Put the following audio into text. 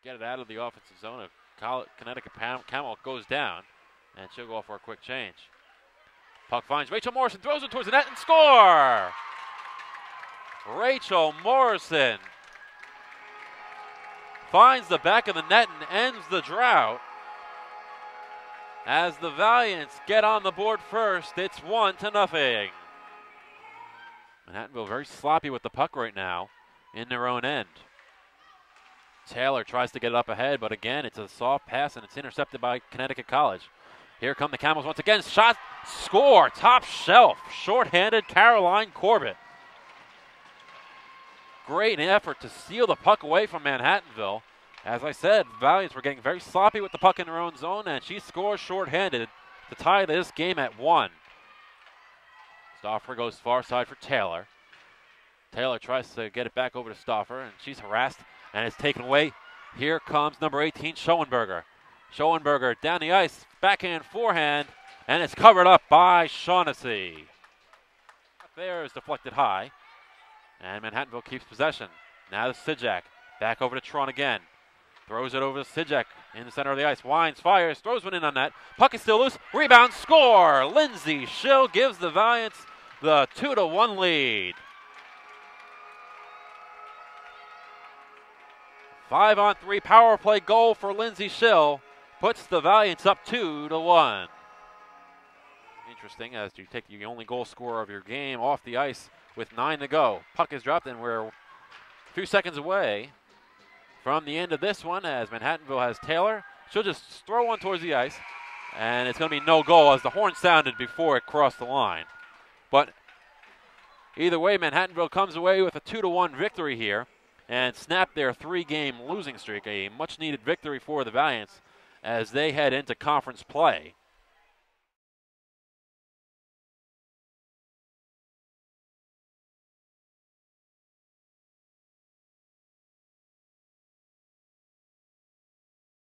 get it out of the offensive zone of Connecticut. Camel goes down, and she'll go for a quick change. Puck finds Rachel Morrison, throws it towards the net, and score! Rachel Morrison finds the back of the net and ends the drought. As the Valiants get on the board first, it's 1-0. Manhattanville very sloppy with the puck right now in their own end. Taylor tries to get it up ahead, but again, it's a soft pass and it's intercepted by Connecticut College. Here come the Camels once again. Shot, score, top shelf. Short-handed Caroline Corbett. Great effort to steal the puck away from Manhattanville. As I said, Valiants were getting very sloppy with the puck in their own zone, and she scores short-handed to tie this game at 1. Stauffer goes far side for Taylor. Taylor tries to get it back over to Stauffer, and she's harassed, and it's taken away. Here comes number 18, Schoenberger. Schoenberger down the ice, backhand, forehand, and it's covered up by Shaughnessy. There is deflected high, and Manhattanville keeps possession. Now to Sijak, back over to Tron again. Throws it over to Sijak in the center of the ice. Wines, fires, throws one in on net. Puck is still loose. Rebound, score! Lindsay Schill gives the Valiants the 2-1 lead. 5-on-3 power play goal for Lindsay Schill puts the Valiants up 2-1. Interesting, as you take the only goal scorer of your game off the ice with 9 to go. Puck is dropped, and we're a few seconds away from the end of this one, as Manhattanville has Taylor. She'll just throw one towards the ice, and it's going to be no goal as the horn sounded before it crossed the line. But either way, Manhattanville comes away with a 2-1 victory here and snap their 3-game losing streak, a much-needed victory for the Valiants as they head into conference play.